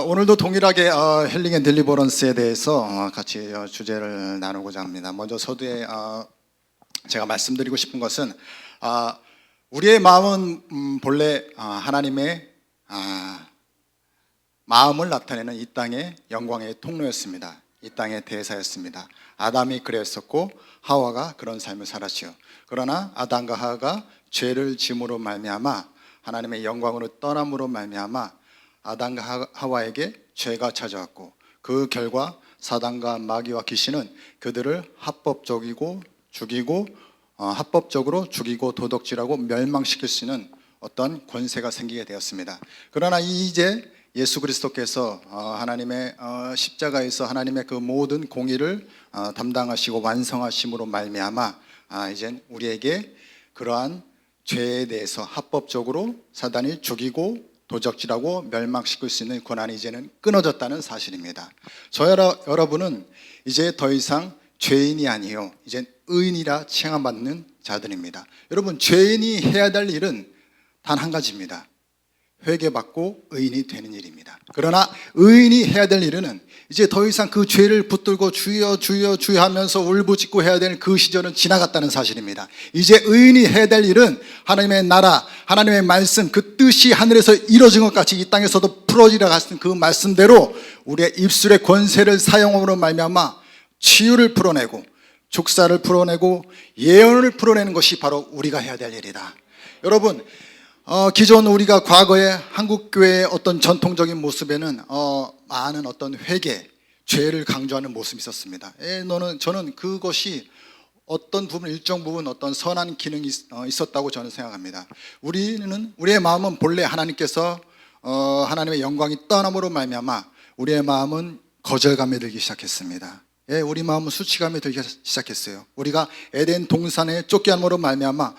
오늘도 동일하게 힐링 앤 딜리버런스에 대해서 같이 주제를 나누고자 합니다. 먼저 서두에 제가 말씀드리고 싶은 것은 우리의 마음은 본래 하나님의 마음을 나타내는 이 땅의 영광의 통로였습니다. 이 땅의 대사였습니다. 아담이 그랬었고 하와가 그런 삶을 살았지요. 그러나 아담과 하와가 죄를 지음으로 말미암아 하나님의 영광으로 떠남으로 말미암아 아담과 하와에게 죄가 찾아왔고, 그 결과 사단과 마귀와 귀신은 그들을 합법적으로 죽이고 도덕질하고 멸망시킬 수 있는 어떤 권세가 생기게 되었습니다. 그러나 이제 예수 그리스도께서 하나님의 십자가에서 하나님의 그 모든 공의를 담당하시고 완성하심으로 말미암아 이젠 우리에게 그러한 죄에 대해서 합법적으로 사단이 죽이고 도적질하고 멸망시킬 수 있는 권한이 이제는 끊어졌다는 사실입니다. 여러분은 이제 더 이상 죄인이 아니요, 이제 의인이라 칭함받는 자들입니다. 여러분, 죄인이 해야 될 일은 단 한 가지입니다. 회개받고 의인이 되는 일입니다. 그러나 의인이 해야 될 일은 이제 더 이상 그 죄를 붙들고 주여 주여 주여 하면서 울부짖고 해야 되는 그 시절은 지나갔다는 사실입니다. 이제 의인이 해야 될 일은 하나님의 나라, 하나님의 말씀, 그 뜻이 하늘에서 이루어진 것 같이 이 땅에서도 풀어지려 갔던 그 말씀대로 우리의 입술의 권세를 사용함으로 말미암아 치유를 풀어내고 축사를 풀어내고 예언을 풀어내는 것이 바로 우리가 해야 될 일이다. 여러분, 기존 우리가 과거에 한국교회의 어떤 전통적인 모습에는 많은 어떤 회개, 죄를 강조하는 모습이 있었습니다. 저는 그것이 어떤 부분, 일정 부분 어떤 선한 기능이 있었다고 저는 생각합니다. 우리의 마음은 본래 하나님께서 하나님의 영광이 떠남으로 말미암아 우리의 마음은 거절감에 들기 시작했습니다. 우리 마음은 수치감에 들기 시작했어요. 우리가 에덴 동산에 쫓겨남으로 말미암아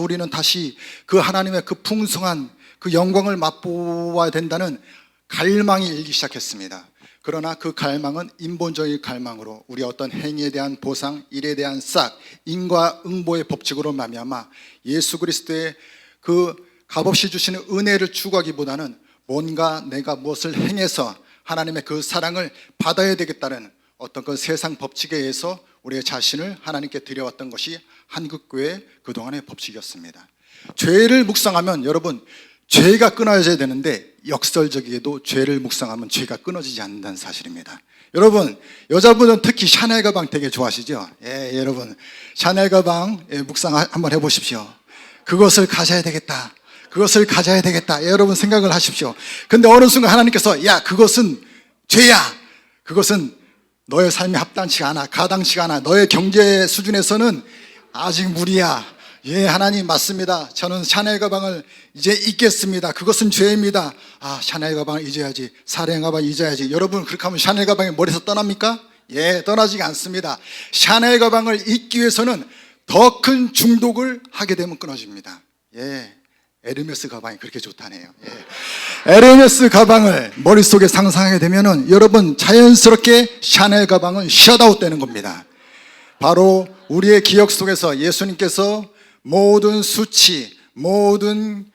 우리는 다시 그 하나님의 그 풍성한 그 영광을 맛보아야 된다는 갈망이 일기 시작했습니다. 그러나 그 갈망은 인본적인 갈망으로 우리 어떤 행위에 대한 보상, 일에 대한 싹, 인과응보의 법칙으로 말미암아 예수 그리스도의 그 값없이 주시는 은혜를 추구하기보다는 뭔가 내가 무엇을 행해서 하나님의 그 사랑을 받아야 되겠다는 어떤 그 세상 법칙에 의해서 우리의 자신을 하나님께 드려왔던 것이 한국교회의 그동안의 법칙이었습니다. 죄를 묵상하면 여러분, 죄가 끊어져야 되는데 역설적이게도 죄를 묵상하면 죄가 끊어지지 않는다는 사실입니다. 여러분, 여자분은 특히 샤넬 가방 되게 좋아하시죠? 여러분, 샤넬 가방 묵상 한번 해보십시오. 그것을 가져야 되겠다, 그것을 가져야 되겠다, 여러분 생각을 하십시오. 근데 어느 순간 하나님께서 그것은 죄야, 그것은 너의 삶에 합당치가 않아, 가당치가 않아, 너의 경제 수준에서는 아직 무리야. 하나님 맞습니다. 저는 샤넬 가방을 이제 잊겠습니다. 그것은 죄입니다. 샤넬 가방을 잊어야지, 사례 가방 잊어야지. 여러분, 그렇게 하면 샤넬 가방이 머리에서 떠납니까? 떠나지가 않습니다. 샤넬 가방을 잊기 위해서는 더 큰 중독을 하게 되면 끊어집니다. 에르메스 가방이 그렇게 좋다네요. 에르메스 가방을 머릿속에 상상하게 되면은 여러분, 자연스럽게 샤넬 가방은 셧아웃 되는 겁니다. 바로 우리의 기억 속에서 예수님께서 모든 수치, 모든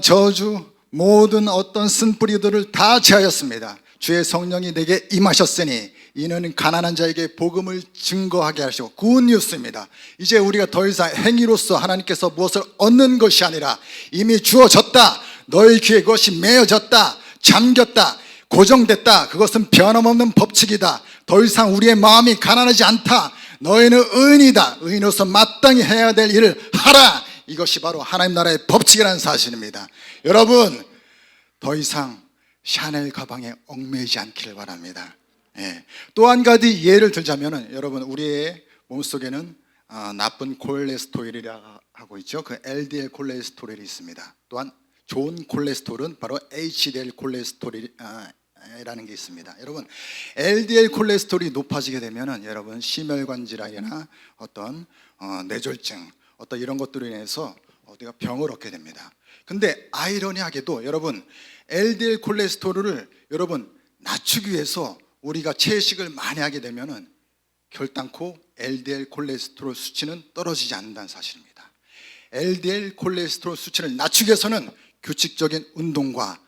저주, 모든 어떤 쓴뿌리들을 다 제하였습니다. 주의 성령이 내게 임하셨으니 이는 가난한 자에게 복음을 증거하게 하시고, 굿뉴스입니다. 이제 우리가 더 이상 행위로서 하나님께서 무엇을 얻는 것이 아니라 이미 주어졌다. 너희 귀에 그것이 메어졌다, 잠겼다, 고정됐다. 그것은 변함없는 법칙이다. 더 이상 우리의 마음이 가난하지 않다. 너희는 의인이다. 의인으로서 마땅히 해야 될 일을 하라. 이것이 바로 하나님 나라의 법칙이라는 사실입니다. 여러분, 더 이상 샤넬 가방에 얽매이지 않기를 바랍니다. 또 한 가지 예를 들자면은, 여러분, 우리의 몸속에는 나쁜 콜레스테롤이라고 하고 있죠. 그 LDL 콜레스테롤이 있습니다. 또한 좋은 콜레스테롤은 바로 HDL 콜레스테롤이라는 게 있습니다. 여러분, LDL 콜레스테롤이 높아지게 되면은 여러분, 심혈관 질환이나 어떤 뇌졸중, 어떤 이런 것들로 인해서 우리가 병을 얻게 됩니다. 근데 아이러니하게도 여러분, LDL 콜레스테롤을 여러분 낮추기 위해서 우리가 채식을 많이 하게 되면은 결단코 LDL 콜레스테롤 수치는 떨어지지 않는다는 사실입니다. LDL 콜레스테롤 수치를 낮추기 위해서는 규칙적인 운동과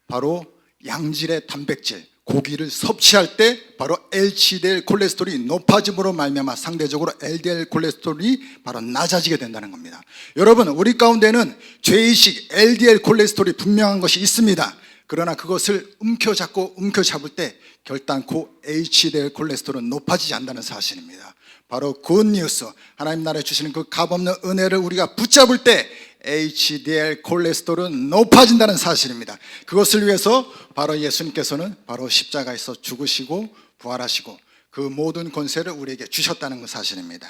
바로 양질의 단백질, 고기를 섭취할 때 바로 LDL 콜레스테롤이 높아짐으로 말미암아 상대적으로 LDL 콜레스테롤이 바로 낮아지게 된다는 겁니다. 여러분, 우리 가운데는 죄의식 LDL 콜레스테롤이 분명한 것이 있습니다. 그러나 그것을 움켜잡을 때 결단코 HDL 콜레스테롤은 높아지지 않는다는 사실입니다. 바로 굿뉴스, 하나님 나라에 주시는 그 값없는 은혜를 우리가 붙잡을 때 HDL 콜레스테롤은 높아진다는 사실입니다. 그것을 위해서 바로 예수님께서는 바로 십자가에서 죽으시고 부활하시고 그 모든 권세를 우리에게 주셨다는 그 사실입니다.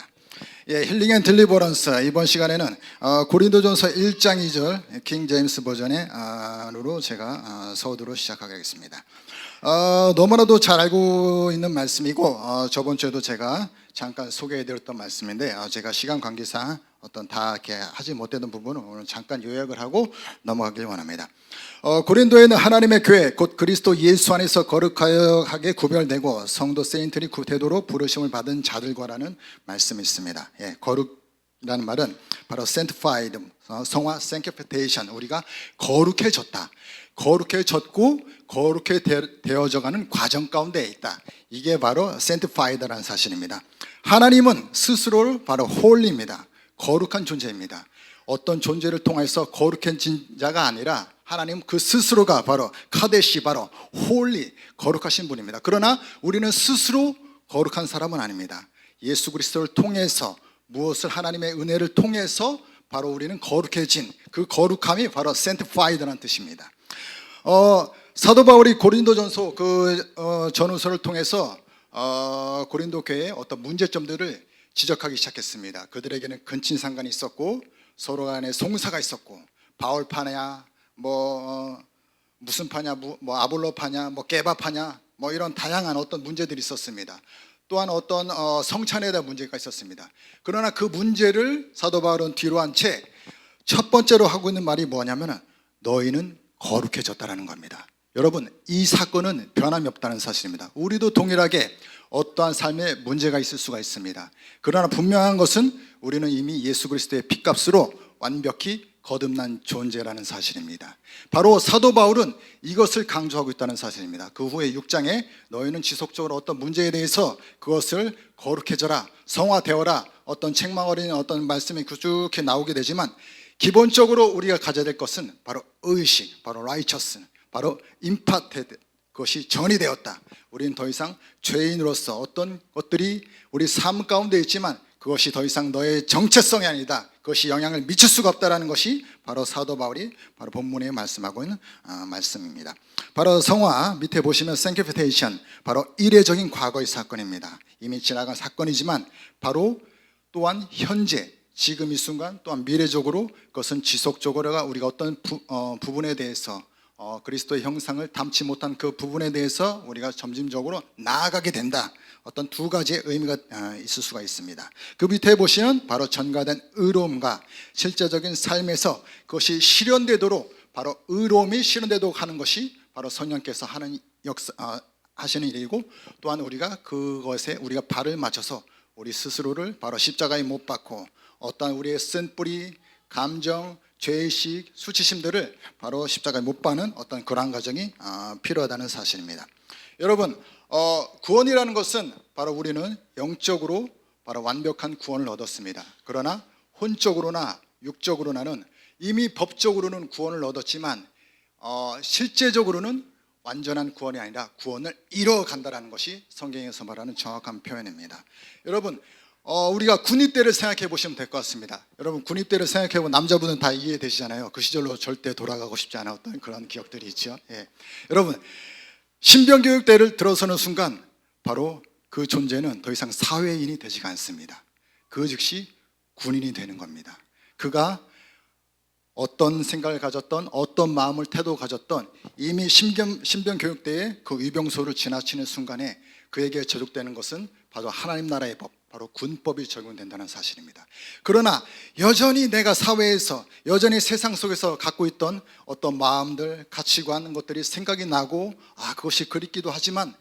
힐링 앤 딜리버런스, 이번 시간에는 고린도전서 1장 2절 킹 제임스 버전으로 제가 서두로 시작하겠습니다. 너무나도 잘 알고 있는 말씀이고 저번 주에도 제가 잠깐 소개해드렸던 말씀인데 제가 시간 관계상 다 이렇게 하지 못했던 부분은 오늘 잠깐 요약을 하고 넘어가길 원합니다. 고린도에는 하나님의 교회 곧 그리스도 예수 안에서 거룩하게 구별되고 성도 세인트리 구태도로 부르심을 받은 자들과라는 말씀이 있습니다. 거룩이라는 말은 바로 sanctified, 성화 sanctification, 우리가 거룩해졌다, 거룩해졌고 거룩해 되어져가는 과정 가운데 있다. 이게 바로 sanctified라는 사실입니다. 하나님은 스스로를 바로 holy입니다. 거룩한 존재입니다. 어떤 존재를 통해서 거룩해진 자가 아니라 하나님 그 스스로가 바로 카데시, 바로 홀리, 거룩하신 분입니다. 그러나 우리는 스스로 거룩한 사람은 아닙니다. 예수 그리스도를 통해서, 무엇을 하나님의 은혜를 통해서 바로 우리는 거룩해진 그 거룩함이 바로 sanctified라는 뜻입니다. 사도 바울이 고린도전서 전후서를 통해서 고린도 교회의 어떤 문제점들을 지적하기 시작했습니다. 그들에게는 근친상간이 있었고 서로 간에 송사가 있었고 바울파냐, 무슨 파냐, 아볼로파냐, 게바파냐, 이런 다양한 어떤 문제들이 있었습니다. 또한 어떤 성찬에 대한 문제가 있었습니다. 그러나 그 문제를 사도 바울은 뒤로 한 채 첫 번째로 하고 있는 말이 뭐냐면 너희는 거룩해졌다라는 겁니다. 여러분, 이 사건은 변함이 없다는 사실입니다. 우리도 동일하게 어떠한 삶에 문제가 있을 수가 있습니다. 그러나 분명한 것은 우리는 이미 예수 그리스도의 핏값으로 완벽히 거듭난 존재라는 사실입니다. 바로 사도 바울은 이것을 강조하고 있다는 사실입니다. 그 후에 6장에 너희는 지속적으로 어떤 문제에 대해서 그것을 거룩해져라, 성화되어라, 어떤 책망 어린 어떤 말씀이 꾸준히 나오게 되지만 기본적으로 우리가 가져야 될 것은 바로 의식, 바로 righteous, 바로 imparted, 그것이 전이 되었다. 우리는 더 이상 죄인으로서 어떤 것들이 우리 삶 가운데 있지만 그것이 더 이상 너의 정체성이 아니다, 그것이 영향을 미칠 수가 없다라는 것이 바로 사도 바울이 바로 본문에 말씀하고 있는 말씀입니다. 바로 성화 밑에 보시면 sanctification, 바로 이례적인 과거의 사건입니다. 이미 지나간 사건이지만 바로 또한 현재, 지금 이 순간, 또한 미래적으로 그것은 지속적으로 우리가 어떤 부분에 대해서 그리스도의 형상을 담지 못한 그 부분에 대해서 우리가 점진적으로 나아가게 된다. 어떤 두 가지의 의미가 있을 수가 있습니다. 그 밑에 보시면 바로 전가된 의로움과 실제적인 삶에서 그것이 실현되도록, 바로 의로움이 실현되도록 하는 것이 바로 성령께서 하는 하시는 일이고, 또한 우리가 그것에 우리가 발을 맞춰서 우리 스스로를 바로 십자가에 못 박고 어떤 우리의 쓴뿌리, 감정, 죄의식, 수치심들을 바로 십자가에 못 박는 어떤 그러한 과정이 필요하다는 사실입니다. 여러분, 구원이라는 것은 바로 우리는 영적으로 바로 완벽한 구원을 얻었습니다. 그러나 혼적으로나 육적으로나는 이미 법적으로는 구원을 얻었지만 실제적으로는 완전한 구원이 아니라 구원을 이뤄간다는 것이 성경에서 말하는 정확한 표현입니다. 여러분, 우리가 군입대를 생각해 보시면 될 것 같습니다. 여러분, 군입대를 생각해 보면 남자분은 다 이해되시잖아요. 그 시절로 절대 돌아가고 싶지 않았던 그런 기억들이 있죠. 여러분, 신병교육대를 들어서는 순간 바로 그 존재는 더 이상 사회인이 되지가 않습니다. 그 즉시 군인이 되는 겁니다. 그가 어떤 생각을 가졌던, 어떤 마음을 태도 가졌던, 이미 신병교육대의 그 위병소를 지나치는 순간에 그에게 적용되는 것은 바로 하나님 나라의 법, 바로 군법이 적용된다는 사실입니다. 그러나 여전히 내가 사회에서, 여전히 세상 속에서 갖고 있던 어떤 마음들, 가치관 것들이 생각이 나고 그것이 그립기도 하지만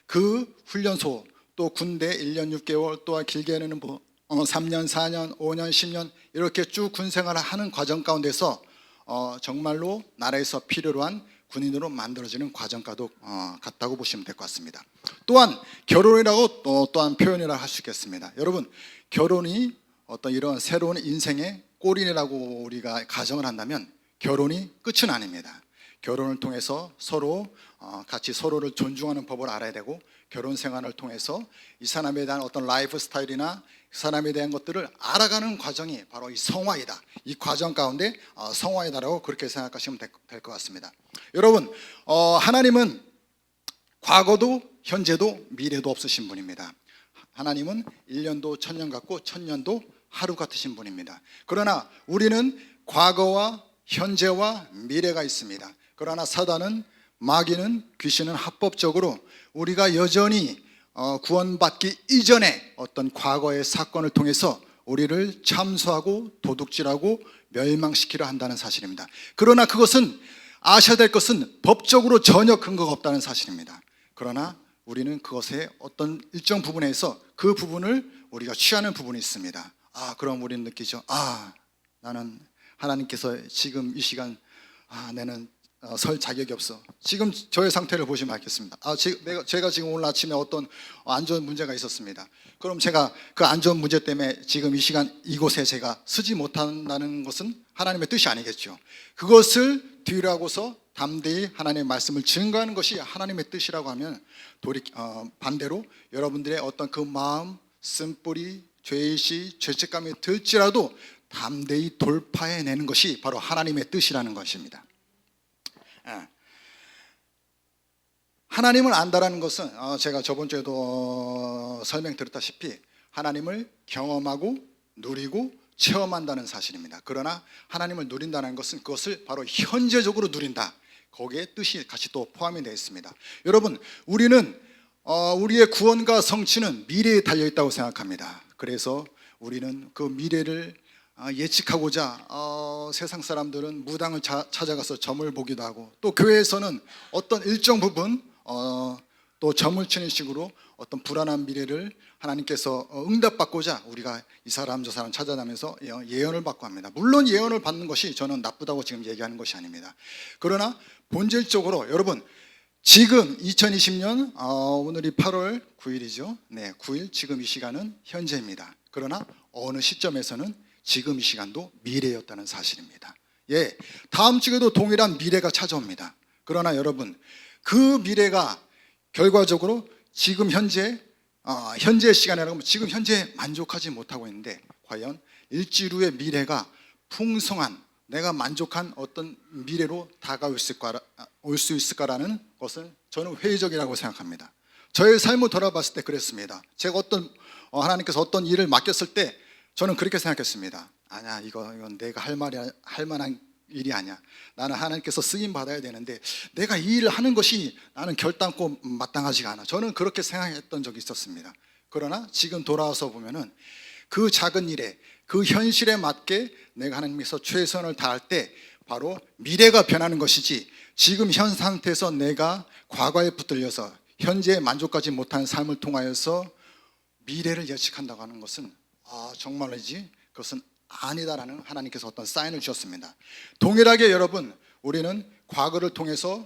그 훈련소, 또 군대 1년 6개월, 또한 길게는 3년, 4년, 5년, 10년 이렇게 쭉 군생활을 하는 과정 가운데서 정말로 나라에서 필요로 한 군인으로 만들어지는 과정과도 같다고 보시면 될 것 같습니다. 또한 결혼이라고 또한 표현이라고 할 수 있겠습니다. 여러분, 결혼이 어떤 이런 새로운 인생의 골인이라고 우리가 가정을 한다면 결혼이 끝은 아닙니다. 결혼을 통해서 서로 같이 서로를 존중하는 법을 알아야 되고, 결혼 생활을 통해서 이 사람에 대한 어떤 라이프 스타일이나 그 사람에 대한 것들을 알아가는 과정이 바로 이 성화이다. 이 과정 가운데 성화이다라고 그렇게 생각하시면 될 것 같습니다. 여러분, 하나님은 과거도 현재도 미래도 없으신 분입니다. 하나님은 1년도 1000년 같고 1000년도 하루 같으신 분입니다. 그러나 우리는 과거와 현재와 미래가 있습니다. 그러나 사단은, 마귀는, 귀신은 합법적으로 우리가 여전히 구원받기 이전에 어떤 과거의 사건을 통해서 우리를 참수하고 도둑질하고 멸망시키려 한다는 사실입니다. 그러나 그것은 아셔야 될 것은 법적으로 전혀 근거가 없다는 사실입니다. 그러나 우리는 그것의 어떤 일정 부분에서 그 부분을 우리가 취하는 부분이 있습니다. 그럼 우리는 느끼죠. 나는 하나님께서 지금 이 시간 나는 설 자격이 없어. 지금 저의 상태를 보시면 알겠습니다. 제가 지금 오늘 아침에 어떤 안 좋은 문제가 있었습니다. 그럼 제가 그 안 좋은 문제 때문에 지금 이 시간 이곳에 제가 서지 못한다는 것은 하나님의 뜻이 아니겠죠. 그것을 뒤로하고서 담대히 하나님의 말씀을 증거하는 것이 하나님의 뜻이라고 하면 반대로 여러분들의 어떤 그 마음, 쓴뿌리, 죄의식, 죄책감이 들지라도 담대히 돌파해내는 것이 바로 하나님의 뜻이라는 것입니다. 하나님을 안다라는 것은 제가 저번 주에도 설명드렸다시피 하나님을 경험하고 누리고 체험한다는 사실입니다. 그러나 하나님을 누린다는 것은 그것을 바로 현재적으로 누린다. 거기에 뜻이 같이 또 포함이 되어 있습니다. 여러분, 우리는 우리의 구원과 성취는 미래에 달려있다고 생각합니다. 그래서 우리는 그 미래를 예측하고자 세상 사람들은 무당을 찾아가서 점을 보기도 하고, 또 교회에서는 어떤 일정 부분 또 점을 치는 식으로 어떤 불안한 미래를 하나님께서 응답받고자 우리가 이 사람 저 사람 찾아다니면서 예언을 받고 합니다. 물론 예언을 받는 것이 저는 나쁘다고 지금 얘기하는 것이 아닙니다. 그러나 본질적으로 여러분, 지금 2020년 오늘이 8월 9일이죠. 네, 9일 지금 이 시간은 현재입니다. 그러나 어느 시점에서는 지금 이 시간도 미래였다는 사실입니다. 다음 주에도 동일한 미래가 찾아옵니다. 그러나 여러분, 그 미래가 결과적으로 지금 현재 시간이라고 하면 지금 현재 만족하지 못하고 있는데, 과연 일주일 후의 미래가 풍성한 내가 만족한 어떤 미래로 다가올 수 있을까라는 것은 저는 회의적이라고 생각합니다. 저의 삶을 돌아봤을 때 그랬습니다. 제가 하나님께서 어떤 일을 맡겼을 때 저는 그렇게 생각했습니다. 아니야, 이건 내가 할 만한 일이 아니야. 나는 하나님께서 쓰임 받아야 되는데 내가 이 일을 하는 것이 나는 결단코 마땅하지가 않아. 저는 그렇게 생각했던 적이 있었습니다. 그러나 지금 돌아와서 보면은 그 작은 일에, 그 현실에 맞게 내가 하나님께서 최선을 다할 때 바로 미래가 변하는 것이지, 지금 현 상태에서 내가 과거에 붙들려서 현재에 만족하지 못하는 삶을 통하여서 미래를 예측한다고 하는 것은 정말이지 그것은 아니다라는 하나님께서 어떤 사인을 주셨습니다. 동일하게 여러분, 우리는 과거를 통해서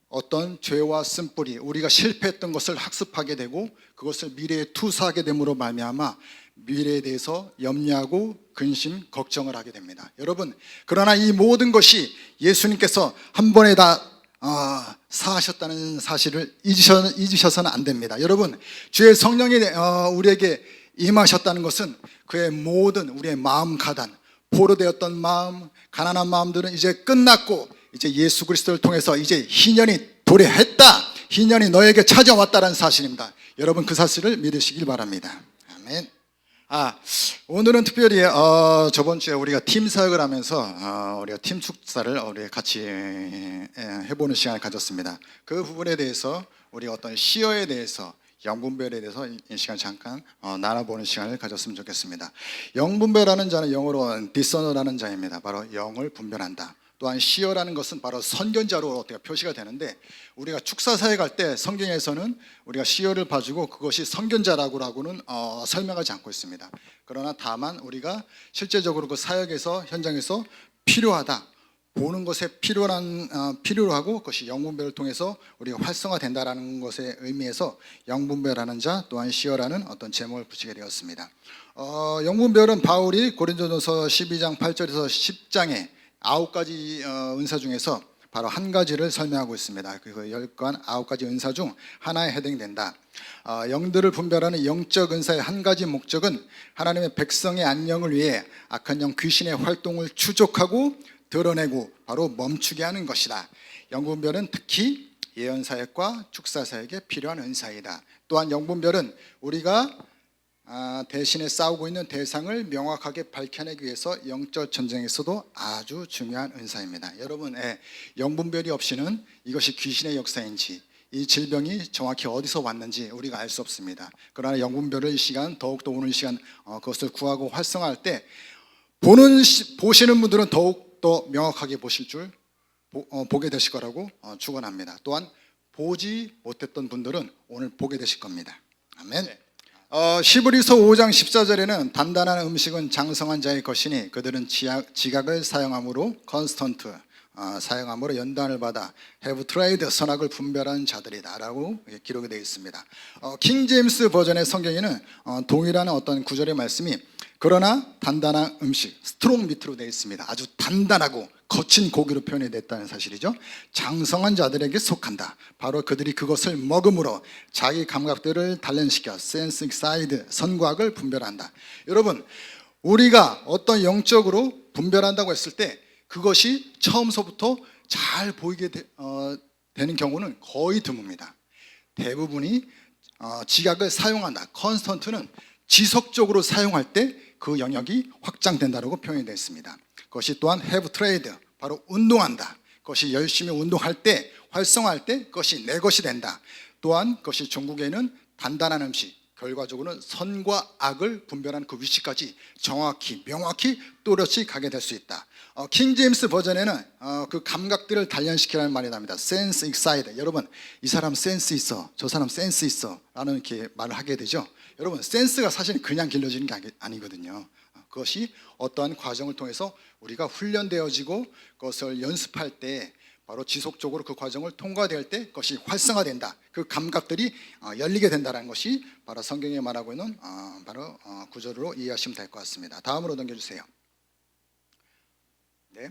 어떤 죄와 쓴뿌리, 우리가 실패했던 것을 학습하게 되고 그것을 미래에 투사하게 됨으로 말미암아 미래에 대해서 염려하고 근심, 걱정을 하게 됩니다. 여러분, 그러나 이 모든 것이 예수님께서 한 번에 다 사하셨다는 사실을 잊으셔서는 안 됩니다. 여러분, 주의 성령이 우리에게 임하셨다는 것은 그의 모든 우리의 마음 가단, 포로되었던 마음, 가난한 마음들은 이제 끝났고 이제 예수 그리스도를 통해서 이제 희년이 도래했다, 희년이 너에게 찾아왔다는 사실입니다. 여러분, 그 사실을 믿으시길 바랍니다. 아멘. 오늘은 특별히 저번 주에 우리가 팀 사역을 하면서 우리가 팀 축사를 우리 같이 해보는 시간을 가졌습니다. 그 부분에 대해서 우리가 어떤 시어에 대해서, 영분별에 대해서 이 시간 잠깐 나눠보는 시간을 가졌으면 좋겠습니다. 영분별하는 자는 영어로 디서너라는 자입니다. 바로 영을 분별한다. 또한 시어라는 것은 바로 선견자로 어떻게 표시가 되는데, 우리가 축사 사역할 때 성경에서는 우리가 시어를 봐주고 그것이 선견자라고는 설명하지 않고 있습니다. 그러나 다만 우리가 실제적으로 그 사역에서, 현장에서 필요하다, 보는 것에 필요로 하고 그것이 영분별을 통해서 우리가 활성화된다라는 것의 의미에서 영분별하는 자 또한 시어라는 어떤 제목을 붙이게 되었습니다. 영분별은 바울이 고린도전서 12장 8절에서 10장에 9가지 은사 중에서 바로 한 가지를 설명하고 있습니다. 그 10간 9가지 은사 중 하나에 해당된다. 영들을 분별하는 영적 은사의 한 가지 목적은 하나님의 백성의 안녕을 위해 악한 영 귀신의 활동을 추적하고 드러내고 바로 멈추게 하는 것이다. 영분별은 특히 예언사역과 축사사역에 필요한 은사이다. 또한 영분별은 우리가 대신에 싸우고 있는 대상을 명확하게 밝혀내기 위해서 영적 전쟁에서도 아주 중요한 은사입니다. 여러분, 영분별이 없이는 이것이 귀신의 역사인지 이 질병이 정확히 어디서 왔는지 우리가 알 수 없습니다. 그러나 영분별을 이 시간, 더욱더 오늘 이 시간 그것을 구하고 활성화할 때 보시는 분들은 더욱더 명확하게 보게 되실 거라고 축원합니다. 또한 보지 못했던 분들은 오늘 보게 되실 겁니다. 아멘. 히브리서 5장 14절에는 단단한 음식은 장성한 자의 것이니 그들은 지각을 사용함으로 컨스턴트 사용함으로 연단을 받아 have tried 선악을 분별하는 자들이다 라고 기록이 되어 있습니다. 킹 제임스 버전의 성경에는 동일한 어떤 구절의 말씀이 그러나 단단한 음식, 스트롱 미트로 되어 있습니다. 아주 단단하고 거친 고기로 표현이 됐다는 사실이죠. 장성한 자들에게 속한다. 바로 그들이 그것을 먹음으로 자기 감각들을 단련시켜 센스 익사이드, 선과악을 분별한다. 여러분, 우리가 어떤 영적으로 분별한다고 했을 때 그것이 처음서부터 잘 보이게 되는 경우는 거의 드뭅니다. 대부분이 지각을 사용한다. 컨스턴트는 지속적으로 사용할 때 그 영역이 확장된다고 표현이 되어 있습니다. 그것이 또한 have tried, 바로 운동한다. 그것이 열심히 운동할 때, 활성화할 때 그것이 내 것이 된다. 또한 그것이 중국에는 단단한 음식, 결과적으로는 선과 악을 분별하는 그 위치까지 정확히 명확히 또렷이 가게 될 수 있다. 킹 제임스 버전에는 그 감각들을 단련시키라는 말이 나옵니다. sense excite. 여러분, 이 사람 센스 있어, 저 사람 센스 있어 라는 이렇게 말을 하게 되죠. 여러분, 센스가 사실 그냥 길러지는 게 아니거든요. 그것이 어떠한 과정을 통해서 우리가 훈련되어지고 그것을 연습할 때 바로 지속적으로 그 과정을 통과될 때 그것이 활성화된다. 그 감각들이 열리게 된다는 것이 바로 성경에 말하고 있는 바로 구절로 이해하시면 될 것 같습니다. 다음으로 넘겨주세요. 네.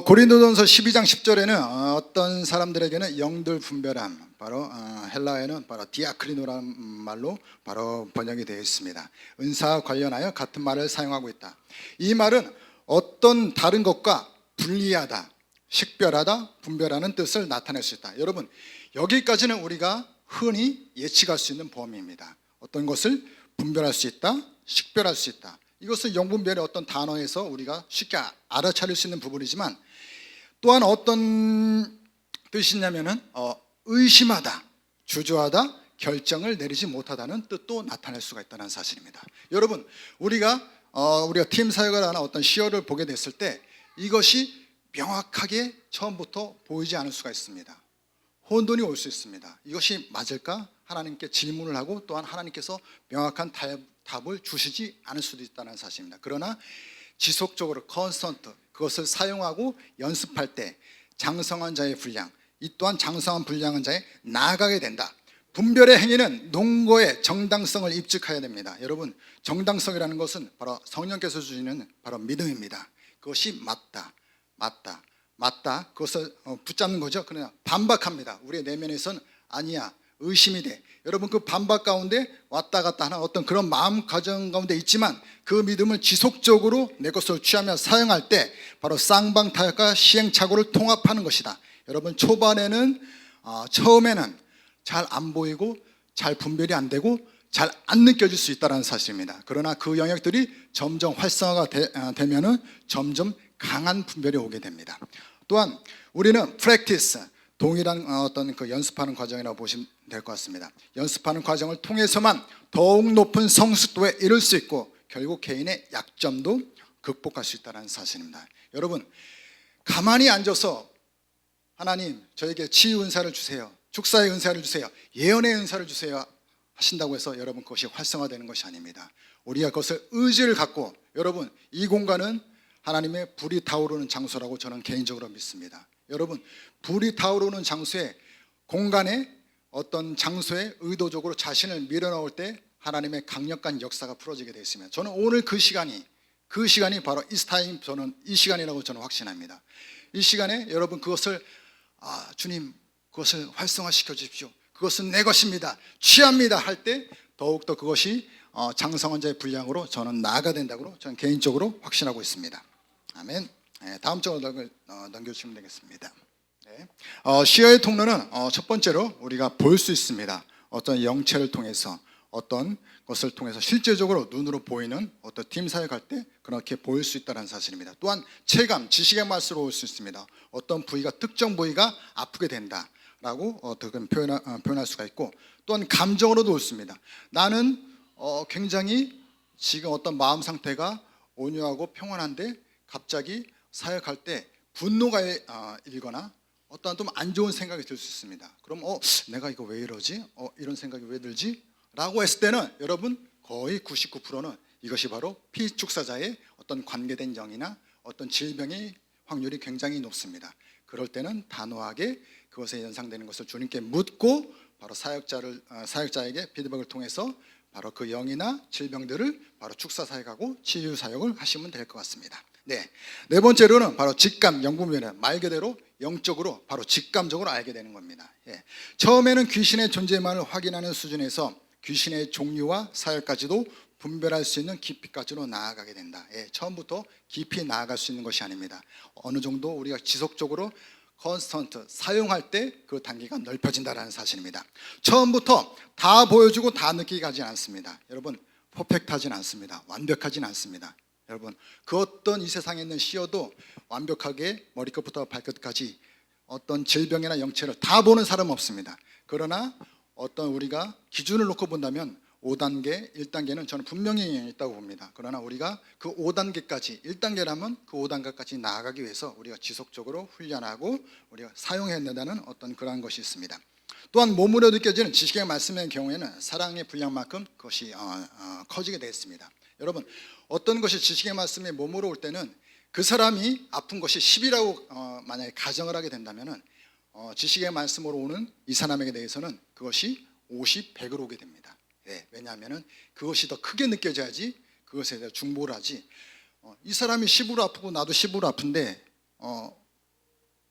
고린도전서 12장 10절에는 어떤 사람들에게는 영들 분별함, 바로 헬라어에는 바로 디아크리노라는 말로 바로 번역이 되어 있습니다. 은사와 관련하여 같은 말을 사용하고 있다. 이 말은 어떤 다른 것과 분리하다, 식별하다, 분별하는 뜻을 나타낼 수 있다. 여러분, 여기까지는 우리가 흔히 예측할 수 있는 범위입니다. 어떤 것을 분별할 수 있다, 식별할 수 있다. 이것은 영분별의 어떤 단어에서 우리가 쉽게 알아차릴 수 있는 부분이지만 또한 어떤 뜻이냐면은 의심하다, 주저하다, 결정을 내리지 못하다는 뜻도 나타낼 수가 있다는 사실입니다. 여러분, 우리가 팀 사역을 하는 어떤 시어를 보게 됐을 때 이것이 명확하게 처음부터 보이지 않을 수가 있습니다. 혼돈이 올 수 있습니다. 이것이 맞을까? 하나님께 질문을 하고 또한 하나님께서 명확한 답을 주시지 않을 수도 있다는 사실입니다. 그러나 지속적으로 컨스턴트 그것을 사용하고 연습할 때 장성한 자의 분량, 이 또한 장성한 분량한 자에 나아가게 된다. 분별의 행위는 논거의 정당성을 입증해야 됩니다. 여러분, 정당성이라는 것은 바로 성령께서 주시는 바로 믿음입니다. 그것이 맞다 그것을 붙잡는 거죠. 그러나 반박합니다. 우리의 내면에서는 아니야, 의심이 돼. 여러분, 그 반박 가운데 왔다 갔다 하는 어떤 그런 마음 가정 가운데 있지만 그 믿음을 지속적으로 내 것을 취하며 사용할 때 바로 쌍방타협과 시행착오를 통합하는 것이다. 여러분, 초반에는 처음에는 잘 안 보이고 잘 분별이 안 되고 잘 안 느껴질 수 있다는 사실입니다. 그러나 그 영역들이 점점 활성화가 되면은 점점 강한 분별이 오게 됩니다. 또한 우리는 practice, 동일한 어떤 그 연습하는 과정이라고 보시면 될 것 같습니다. 연습하는 과정을 통해서만 더욱 높은 성숙도에 이를 수 있고 결국 개인의 약점도 극복할 수 있다는 사실입니다. 여러분, 가만히 앉아서 하나님 저에게 치유 은사를 주세요, 축사의 은사를 주세요, 예언의 은사를 주세요 하신다고 해서 여러분 그것이 활성화되는 것이 아닙니다. 우리가 그것을 의지를 갖고, 여러분 이 공간은 하나님의 불이 타오르는 장소라고 저는 개인적으로 믿습니다. 여러분, 불이 타오르는 장소에, 공간에, 어떤 장소에 의도적으로 자신을 밀어넣을 때 하나님의 강력한 역사가 풀어지게 되어 있습니다. 저는 오늘 그 시간이 바로 이스타임, 저는 이 시간이라고 저는 확신합니다. 이 시간에 여러분 그것을 주님, 그것을 활성화시켜 주십시오, 그것은 내 것입니다, 취합니다 할 때 더욱더 그것이 장성한 자의 분량으로 저는 나아가 된다고 저는 개인적으로 확신하고 있습니다. 아멘. 다음 쪽으로 넘겨주시면 되겠습니다. 시야의 통로는 첫 번째로 우리가 볼 수 있습니다. 어떤 영체를 통해서, 어떤 것을 통해서 실제적으로 눈으로 보이는 어떤 팀 사역할 때 그렇게 보일 수 있다는 사실입니다. 또한 체감, 지식의 맛으로 볼 수 있습니다. 어떤 부위가, 특정 부위가 아프게 된다라고 표현할 수가 있고, 또한 감정으로도 옳습니다. 나는 굉장히 지금 어떤 마음 상태가 온유하고 평온한데 갑자기 사역할 때 분노가 일거나 어떠한 좀 안 좋은 생각이 들 수 있습니다. 그럼 내가 이거 왜 이러지? 이런 생각이 왜 들지? 라고 했을 때는 여러분 거의 99%는 이것이 바로 피축사자의 어떤 관계된 영이나 어떤 질병의 확률이 굉장히 높습니다. 그럴 때는 단호하게 그것에 연상되는 것을 주님께 묻고 바로 사역자에게 피드백을 통해서 바로 그 영이나 질병들을 바로 축사 사역하고 치유 사역을 하시면 될 것 같습니다. 네 번째로는 바로 직감, 영부면에 말 그대로 영적으로 바로 직감적으로 알게 되는 겁니다. 처음에는 귀신의 존재만을 확인하는 수준에서 귀신의 종류와 사역까지도 분별할 수 있는 깊이까지로 나아가게 된다. 처음부터 깊이 나아갈 수 있는 것이 아닙니다. 어느 정도 우리가 지속적으로 컨스턴트 사용할 때 그 단계가 넓혀진다는 사실입니다. 처음부터 다 보여주고 다 느끼게 하진 않습니다. 여러분, 퍼펙트하진 않습니다. 완벽하진 않습니다. 여러분, 그 어떤 이 세상에 있는 시어도 완벽하게 머리끝부터 발끝까지 어떤 질병이나 영체를 다 보는 사람은 없습니다. 그러나 어떤 우리가 기준을 놓고 본다면 5단계, 1단계는 저는 분명히 있다고 봅니다. 그러나 우리가 그 5단계까지, 1단계라면 그 5단계까지 나아가기 위해서 우리가 지속적으로 훈련하고 우리가 사용해야 된다는 어떤 그러한 것이 있습니다. 또한 몸으로 느껴지는 지식의 말씀의 경우에는 사랑의 분량만큼 그것이 커지게 되었습니다. 여러분, 어떤 것이 지식의 말씀이 몸으로 올 때는 그 사람이 아픈 것이 10이라고 만약에 가정을 하게 된다면 지식의 말씀으로 오는 이 사람에게 대해서는 그것이 50, 100으로 오게 됩니다. 왜냐하면 그것이 더 크게 느껴져야지 그것에 대해 중보를 하지. 이 사람이 10으로 아프고 나도 10으로 아픈데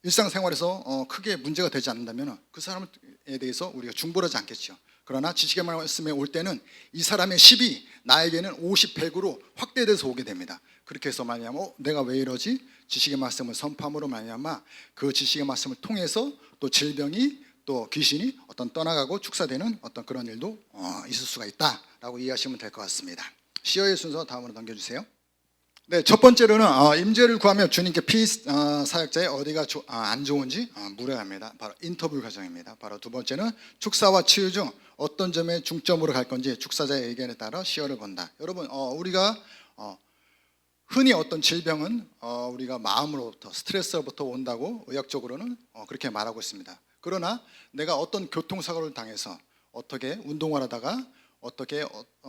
일상생활에서 크게 문제가 되지 않는다면 그 사람에 대해서 우리가 중보를 하지 않겠죠. 그러나 지식의 말씀에 올 때는 이 사람의 10이 나에게는 50, 100으로 확대돼서 오게 됩니다. 그렇게 해서 말하면 내가 왜 이러지? 지식의 말씀을 선포함으로 말미암아 그 지식의 말씀을 통해서 또 질병이 또 귀신이 어떤 떠나가고 축사되는 어떤 그런 일도 있을 수가 있다라고 이해하시면 될 것 같습니다. 시어의 순서 다음으로 넘겨주세요. 네, 첫 번째로는 임재를 구하며 주님께 사역자의 어디가 안 좋은지 물어야 합니다. 바로 인터뷰 과정입니다. 바로 두 번째는 축사와 치유 중 어떤 점에 중점으로 갈 건지 축사자의 의견에 따라 시어를 본다. 여러분, 우리가 흔히 어떤 질병은 우리가 마음으로부터, 스트레스로부터 온다고 의학적으로는 그렇게 말하고 있습니다. 그러나 내가 어떤 교통사고를 당해서 어떻게 운동을 하다가 어떻게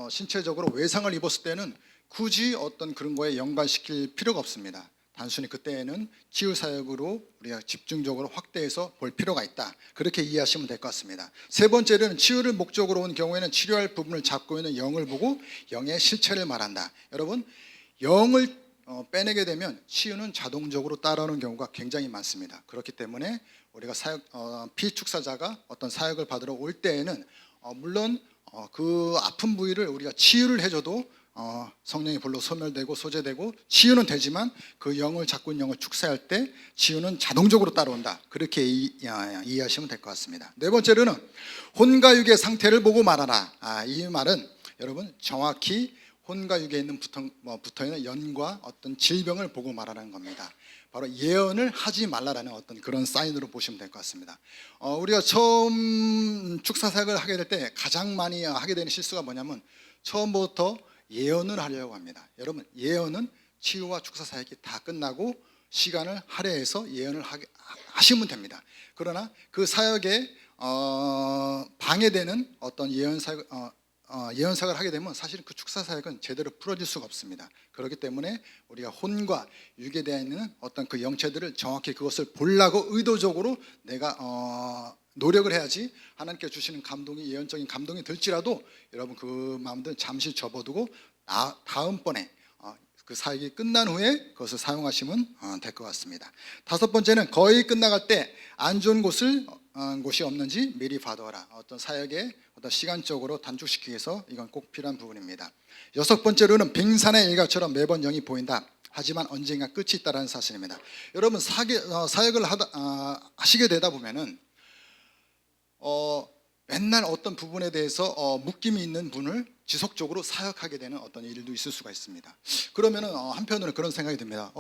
신체적으로 외상을 입었을 때는 굳이 어떤 그런 거에 연관시킬 필요가 없습니다. 단순히 그때에는 치유 사역으로 우리가 집중적으로 확대해서 볼 필요가 있다. 그렇게 이해하시면 될 것 같습니다. 세 번째는 치유를 목적으로 온 경우에는 치료할 부분을 잡고 있는 영을 보고 영의 실체를 말한다. 여러분, 영을 빼내게 되면 치유는 자동적으로 따라오는 경우가 굉장히 많습니다. 그렇기 때문에 우리가 피축사자가 어떤 사역을 받으러 올 때에는 물론 그 아픈 부위를 우리가 치유를 해줘도 성령이 불로 소멸되고 소재되고 치유는 되지만 그 영을 잡고 있는 영을 축사할 때 치유는 자동적으로 따라온다. 그렇게 이해하시면 될 것 같습니다. 네 번째로는 혼과 육의 상태를 보고 말하라. 이 말은 여러분 정확히 혼과 육에 있는 붙어있는 연과 어떤 질병을 보고 말하라는 겁니다. 바로 예언을 하지 말라라는 어떤 그런 사인으로 보시면 될 것 같습니다. 우리가 처음 축사 사역을 하게 될 때 가장 많이 하게 되는 실수가 뭐냐면 처음부터 예언을 하려고 합니다. 여러분, 예언은 치유와 축사 사역이 다 끝나고 시간을 할애해서 예언을 하시면 됩니다. 그러나 그 사역에 방해되는 어떤 예언 사역 예언사역을 하게 되면 사실 그 축사 사역은 제대로 풀어질 수가 없습니다. 그렇기 때문에 우리가 혼과 육에 대해 있는 어떤 그 영체들을 정확히 그것을 보려고 의도적으로 내가 노력을 해야지 하나님께 주시는 감동이 예언적인 감동이 들지라도 여러분 그 마음들 잠시 접어두고 다음번에 그 사역이 끝난 후에 그것을 사용하시면 될 것 같습니다. 다섯 번째는 거의 끝나갈 때 안 좋은 곳이 없는지 미리 봐두어라. 어떤 사역에 어떤 시간적으로 단축시키기 위해서 이건 꼭 필요한 부분입니다. 여섯 번째로는 빙산의 일각처럼 매번 영이 보인다. 하지만 언젠가 끝이 있다는 사실입니다. 여러분 사역을 하시게 되다 보면은 맨날 어떤 부분에 대해서 묶임이 있는 분을 지속적으로 사역하게 되는 어떤 일도 있을 수가 있습니다. 그러면은 한편으로는 그런 생각이 듭니다.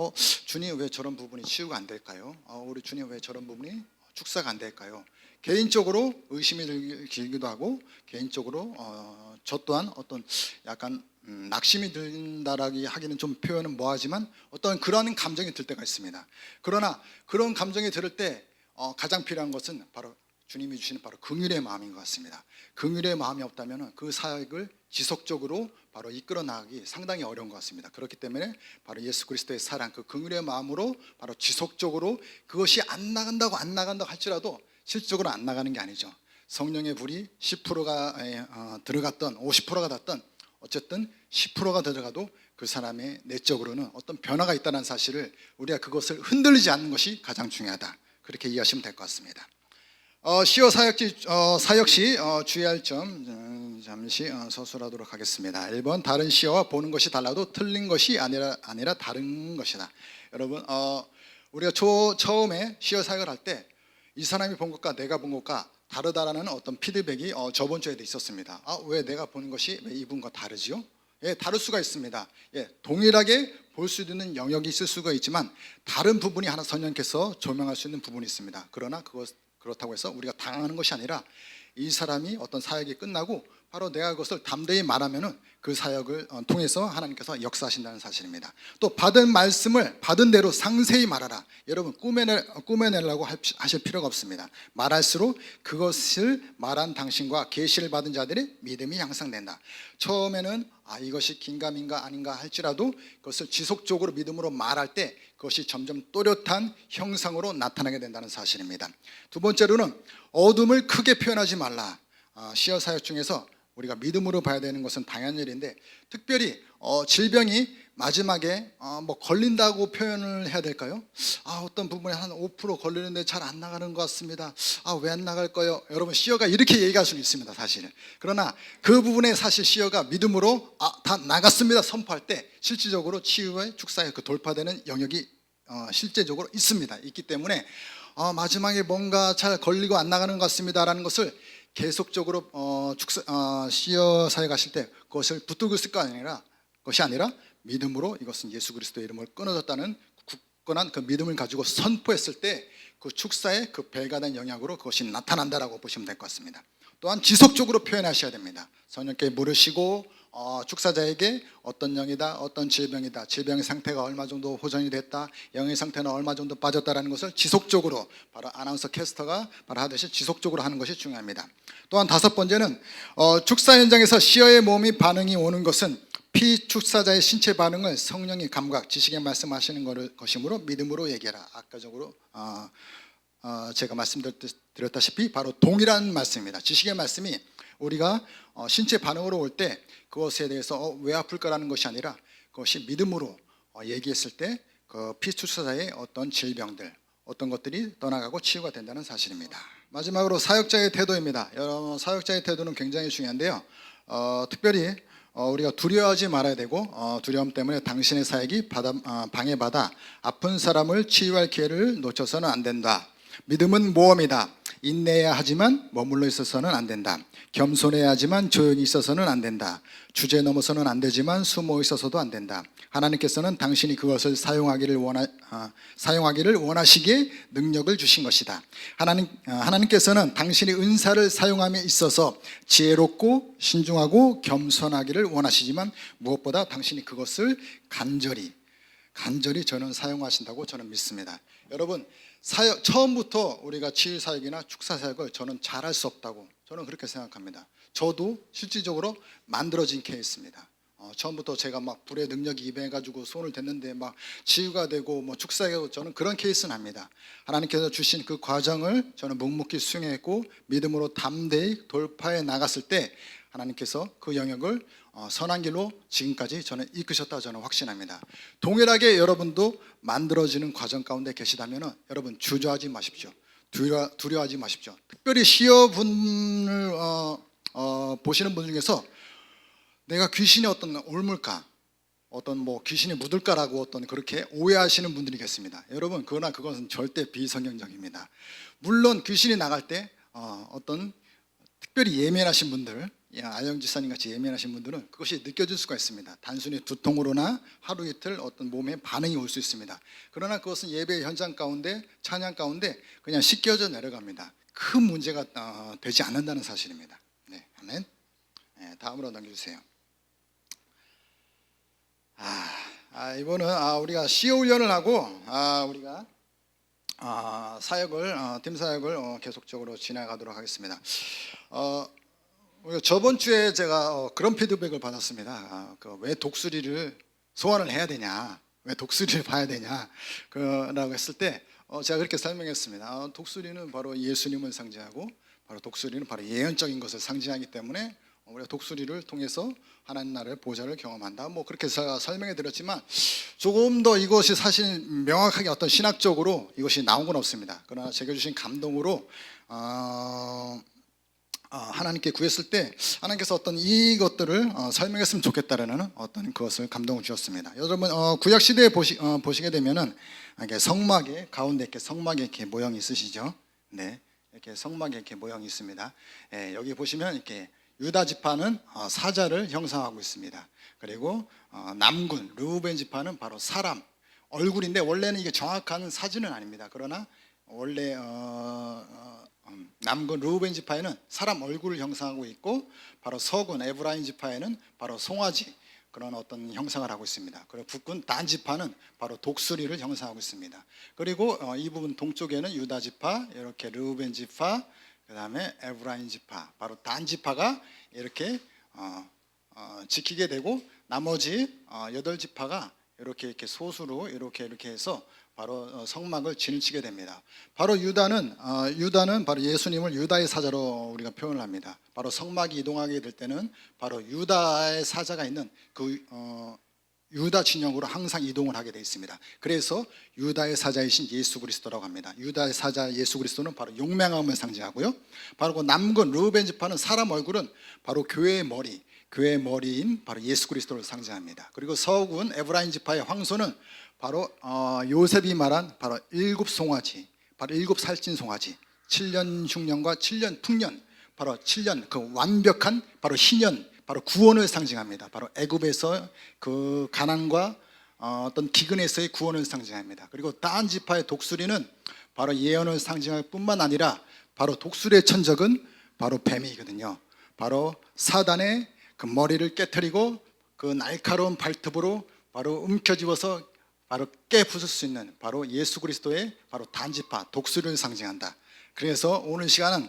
주님 왜 저런 부분이 치유가 안 될까요? 우리 주님 왜 저런 부분이 축사가 안 될까요? 개인적으로 의심이 들기도 하고 개인적으로 저 또한 어떤 약간 낙심이 든다라기 하기는 좀 표현은 뭐하지만 어떤 그런 감정이 들 때가 있습니다. 그러나 그런 감정이 들을 때 가장 필요한 것은 바로 주님이 주시는 바로 긍휼의 마음인 것 같습니다. 긍휼의 마음이 없다면 그 사역을 지속적으로 바로 이끌어 나가기 상당히 어려운 것 같습니다. 그렇기 때문에 바로 예수 그리스도의 사랑, 그 긍휼의 마음으로 바로 지속적으로 그것이 안 나간다고 할지라도 실질적으로 안 나가는 게 아니죠. 성령의 불이 10%가 들어갔던 50%가 닿던 어쨌든 10%가 들어가도 그 사람의 내적으로는 어떤 변화가 있다는 사실을 우리가 그것을 흔들리지 않는 것이 가장 중요하다. 그렇게 이해하시면 될 것 같습니다. 시어 사역 시 주의할 점 잠시 서술하도록 하겠습니다. 1번 다른 시어와 보는 것이 달라도 틀린 것이 아니라 다른 것이다. 여러분 우리가 처음에 시어 사역을 할 때 이 사람이 본 것과 내가 본 것과 다르다라는 어떤 피드백이 저번 주에도 있었습니다. 왜 내가 보는 것이 왜 이분과 다르지요? 예, 다를 수가 있습니다. 예, 동일하게 볼 수 있는 영역이 있을 수가 있지만 다른 부분이 하나 성령께서 조명할 수 있는 부분이 있습니다. 그러나 그렇다고 해서 우리가 당하는 것이 아니라 이 사람이 어떤 사역이 끝나고 바로 내가 그것을 담대히 말하면은 그 사역을 통해서 하나님께서 역사하신다는 사실입니다. 또 받은 말씀을 받은 대로 상세히 말하라. 여러분 꾸며내려고 하실 필요가 없습니다. 말할수록 그것을 말한 당신과 계시를 받은 자들의 믿음이 향상된다. 처음에는 이것이 긴가민가 아닌가 할지라도 그것을 지속적으로 믿음으로 말할 때 그것이 점점 또렷한 형상으로 나타나게 된다는 사실입니다. 두 번째로는 어둠을 크게 표현하지 말라. 시어 사역 중에서 우리가 믿음으로 봐야 되는 것은 당연한 일인데 특별히 질병이 마지막에 걸린다고 표현을 해야 될까요? 어떤 부분에 한 5% 걸리는데 잘 안 나가는 것 같습니다. 왜 안 나갈까요? 여러분 시어가 이렇게 얘기할 수는 있습니다. 사실은. 그러나 그 부분에 사실 시어가 믿음으로 다 나갔습니다 선포할 때 실질적으로 치유의 축사에 그 돌파되는 영역이 실제적으로 있기 때문에 마지막에 뭔가 잘 걸리고 안 나가는 것 같습니다라는 것을 계속적으로 시어 사역하실 때 그것을 붙들고 있을 것이 아니라 믿음으로 이것은 예수 그리스도의 이름을 끊어졌다는 굳건한 그 믿음을 가지고 선포했을 때 그 축사의 그 배가 된 영향으로 그것이 나타난다라고 보시면 될 것 같습니다. 또한 지속적으로 표현하셔야 됩니다. 성령께 물으시고 축사자에게 어떤 영이다, 어떤 질병이다, 질병의 상태가 얼마 정도 호전이 됐다, 영의 상태는 얼마 정도 빠졌다라는 것을 지속적으로 바로 아나운서 캐스터가 바로 하듯이 지속적으로 하는 것이 중요합니다. 또한 다섯 번째는 축사 현장에서 시어의 몸이 반응이 오는 것은 피축사자의 신체 반응을 성령이 감각, 지식에 말씀하시는 것이므로 믿음으로 얘기해라. 아까적으로 제가 말씀드렸다시피 바로 동일한 말씀입니다. 지식의 말씀이 우리가 신체 반응으로 올 때 그것에 대해서 왜 아플까라는 것이 아니라 그것이 믿음으로 얘기했을 때 그 피축사자의 어떤 질병들, 어떤 것들이 떠나가고 치유가 된다는 사실입니다. 마지막으로 사역자의 태도입니다. 여러분 사역자의 태도는 굉장히 중요한데요. 특별히 우리가 두려워하지 말아야 되고 두려움 때문에 당신의 사역이 방해받아 아픈 사람을 치유할 기회를 놓쳐서는 안 된다. 믿음은 모험이다. 인내해야 하지만 머물러 있어서는 안 된다. 겸손해야 하지만 조용히 있어서는 안 된다. 주제 넘어서는 안 되지만 숨어 있어서도 안 된다. 하나님께서는 당신이 그것을 사용하기를 원하시기에 능력을 주신 것이다. 하나님께서는 당신이 은사를 사용함에 있어서 지혜롭고 신중하고 겸손하기를 원하시지만 무엇보다 당신이 그것을 간절히 저는 사용하신다고 저는 믿습니다. 여러분 처음부터 우리가 치유 사역이나 축사 사역을 저는 잘할 수 없다고 저는 그렇게 생각합니다. 저도 실질적으로 만들어진 케이스입니다. 처음부터 제가 막 불의 능력이 임해가지고 손을 댔는데 막 치유가 되고 뭐 축사가 되고 저는 그런 케이스는 아닙니다. 하나님께서 주신 그 과정을 저는 묵묵히 수행했고 믿음으로 담대히 돌파해 나갔을 때 하나님께서 그 영역을 선한 길로 지금까지 저는 이끄셨다고 저는 확신합니다. 동일하게 여러분도 만들어지는 과정 가운데 계시다면 여러분 주저하지 마십시오. 두려워하지 마십시오. 특별히 시어분을 보시는 분 중에서 내가 귀신이 어떤 옮을까, 어떤 뭐 귀신이 묻을까라고 어떤 그렇게 오해하시는 분들이 계십니다. 여러분 그러나 그것은 절대 비성경적입니다. 물론 귀신이 나갈 때 어떤 특별히 예민하신 분들, 아영 지사님 같이 예민하신 분들은 그것이 느껴질 수가 있습니다. 단순히 두통으로나 하루 이틀 어떤 몸에 반응이 올 수 있습니다. 그러나 그것은 예배 현장 가운데 찬양 가운데 그냥 씻겨져 내려갑니다. 큰 문제가 되지 않는다는 사실입니다. 네, 아멘. 네, 다음으로 넘겨주세요. 이번은 우리가 시어 훈련을 하고 우리가 사역을 팀 사역을 계속적으로 진행하도록 하겠습니다. 저번 주에 제가 그런 피드백을 받았습니다. 왜 독수리를 소환을 해야 되냐, 왜 독수리를 봐야 되냐, 라고 했을 때 제가 그렇게 설명했습니다. 독수리는 바로 예수님을 상징하고 바로 독수리는 바로 예언적인 것을 상징하기 때문에 우리가 독수리를 통해서 하나님 나라의 보좌를 경험한다. 뭐 그렇게 제가 설명해 드렸지만 조금 더 이것이 사실 명확하게 어떤 신학적으로 이것이 나온 건 없습니다. 그러나 제가 주신 감동으로 하나님께 구했을 때 하나님께서 어떤 이것들을 설명했으면 좋겠다라는 어떤 그것을 감동을 주셨습니다. 여러분 구약 시대에 보시게 되면은 이렇게 성막에 가운데 이렇게 성막에 이렇게 모형이 있으시죠? 네, 이렇게 성막에 이렇게 모형이 있습니다. 여기 보시면 이렇게 유다 지파는 사자를 형상하고 있습니다. 그리고 남군 르우벤 지파는 바로 사람 얼굴인데 원래는 이게 정확한 사진은 아닙니다. 그러나 원래 남군 르우벤 지파에는 사람 얼굴을 형상하고 있고 바로 서군 에브라임 지파에는 바로 송아지 그런 어떤 형상을 하고 있습니다. 그리고 북군 단 지파는 바로 독수리를 형상하고 있습니다. 그리고 이 부분 동쪽에는 유다 지파, 이렇게 르우벤 지파, 그 다음에 에브라임 지파, 바로 단 지파가 이렇게 지키게 되고 나머지 8지파가 이렇게 소수로 이렇게 해서 바로 성막을 진치게 됩니다. 바로 유다는 바로 예수님을 유다의 사자로 우리가 표현을 합니다. 바로 성막이 이동하게 될 때는 바로 유다의 사자가 있는 그 유다 진영으로 항상 이동을 하게 되어 있습니다. 그래서 유다의 사자이신 예수 그리스도라고 합니다. 유다의 사자 예수 그리스도는 바로 용맹함을 상징하고요. 바로 그 남군 르우벤 지파는 사람 얼굴은 바로 교회의 머리인 바로 예수 그리스도를 상징합니다. 그리고 서군 에브라임 지파의 황소는 바로 요셉이 말한 바로 7송아지, 바로 7살찐 송아지, 7년 흉년과 7년 풍년, 바로 7년 그 완벽한 바로 희년, 바로 구원을 상징합니다. 바로 애굽에서 그 가난과 어떤 기근에서의 구원을 상징합니다. 그리고 단 지파의 독수리는 바로 예언을 상징할 뿐만 아니라 바로 독수리의 천적은 바로 뱀이거든요. 바로 사단의 그 머리를 깨트리고 그 날카로운 발톱으로 바로 움켜쥐어서 바로 깨부술 수 있는 바로 예수 그리스도의 바로 단지파 독수리를 상징한다. 그래서 오늘 시간은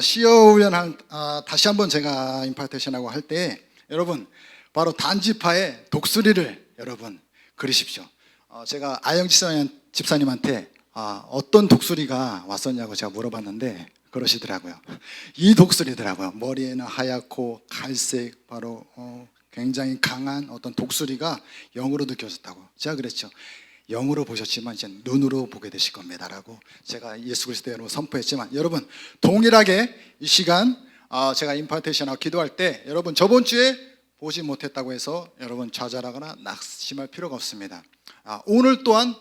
시어 훈련한 다시 한번 제가 임파테이션하고 할 때 여러분 바로 단지파의 독수리를 여러분 그리십시오. 제가 아영 집사님한테 어떤 독수리가 왔었냐고 제가 물어봤는데 그러시더라고요. 이 독수리더라고요. 머리에는 하얗고 갈색 바로 굉장히 강한 어떤 독수리가 영으로 느껴졌다고. 제가 그랬죠. 영으로 보셨지만 이제 눈으로 보게 되실 겁니다 라고 제가 예수 그리스도의 이름으로 선포했지만 여러분 동일하게 이 시간 제가 임파테이션하고 기도할 때 여러분 저번 주에 보지 못했다고 해서 여러분 좌절하거나 낙심할 필요가 없습니다. 오늘 또한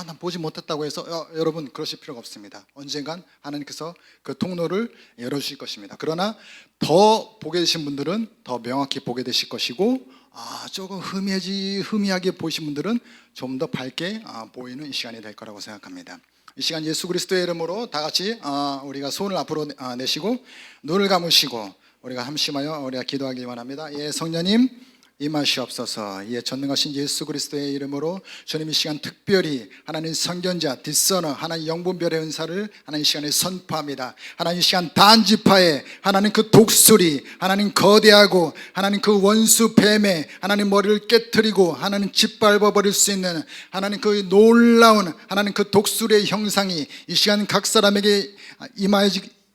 난 보지 못했다고 해서 여러분 그러실 필요가 없습니다. 언젠간 하나님께서 그 통로를 열어주실 것입니다. 그러나 더 보게 되신 분들은 더 명확히 보게 되실 것이고 조금 희미하게 보이신 분들은 좀 더 밝게 보이는 이 시간이 될 거라고 생각합니다. 이 시간 예수 그리스도의 이름으로 다 같이 우리가 손을 앞으로 내시고 눈을 감으시고 우리가 함심하여 우리가 기도하기 원합니다. 예, 성령님 임하시옵소서. 예, 전능하신 예수 그리스도의 이름으로 주님 이 시간 특별히 하나님 선견자 디서너 하나님 영분별의 은사를 하나님 이 시간에 선포합니다. 하나님 이 시간 단지파에 하나님 그 독수리 하나님 거대하고 하나님 그 원수 뱀의 하나님 머리를 깨뜨리고 하나님 짓밟아 버릴 수 있는 하나님 그 놀라운 하나님 그 독수리의 형상이 이 시간 각 사람에게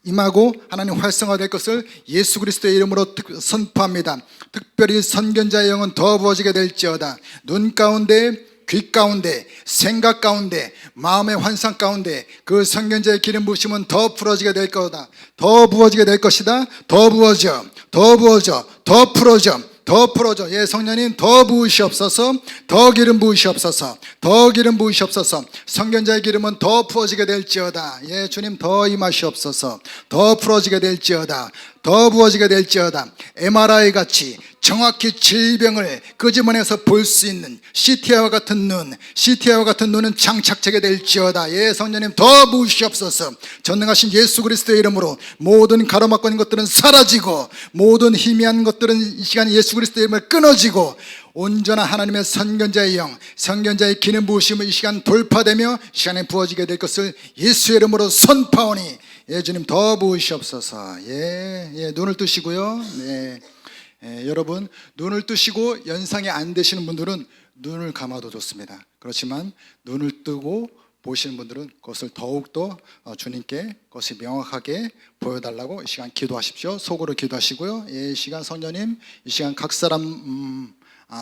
임하고 하나님 활성화될 것을 예수 그리스도의 이름으로 선포합니다. 특별히 선견자의 영은 더 부어지게 될지어다. 눈 가운데, 귀 가운데, 생각 가운데, 마음의 환상 가운데 그 선견자의 기름 부으심은 더 풀어지게 될 거다. 더 부어지게 될 것이다. 더 부어져, 더 부어져, 더 풀어져, 더 풀어져. 예, 성령님 더 부으시옵소서. 더 기름 부으시옵소서. 더 기름 부으시옵소서. 선견자의 기름은 더 부어지게 될지어다. 예, 주님 더 임하시옵소서. 더 풀어지게 될지어다. 더 부어지게 될지어다. MRI 같이 정확히 질병을 끄집어내서 볼 수 있는 CTI와 같은 눈, CTI와 같은 눈은 장착되게 될지어다. 예, 성령님 더 부으시옵소서. 전능하신 예수 그리스도의 이름으로 모든 가로막고 있는 것들은 사라지고 모든 희미한 것들은 이 시간 예수 그리스도의 이름을 끊어지고 온전한 하나님의 선견자의 영, 선견자의 기름 부으심을 이 시간 돌파되며 이 시간에 부어지게 될 것을 예수의 이름으로 선포하오니 예, 주님 더 부으시옵소서. 예, 눈을 뜨시고요. 네. 여러분 눈을 뜨시고 연상이 안 되시는 분들은 눈을 감아도 좋습니다. 그렇지만 눈을 뜨고 보시는 분들은 그것을 더욱더 주님께 그것이 명확하게 보여달라고 이 시간 기도하십시오. 속으로 기도하시고요. 이 시간 성령님 이 시간 각 사람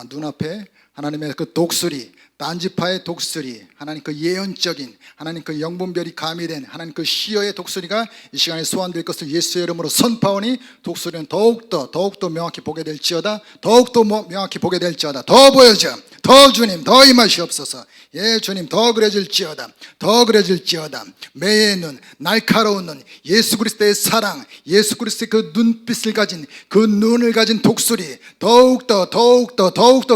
눈앞에 하나님의 그 독수리, 딴지파의 독수리, 하나님 그 예언적인 하나님 그 영분별이 가미된 하나님 그 시어의 독수리가 이 시간에 소환될 것을 예수의 이름으로 선포하오니 독수리는 더욱더 명확히 보게 될지어다. 더욱더 명확히 보게 될지어다. 더 보여져. 더 주님 더 임하시옵소서. 예, 주님 더 그려질지어다. 더 그려질지어다. 매의 눈, 날카로운 눈, 예수 그리스도의 사랑, 예수 그리스도의 그 눈빛을 가진 그 눈을 가진 독수리 더욱더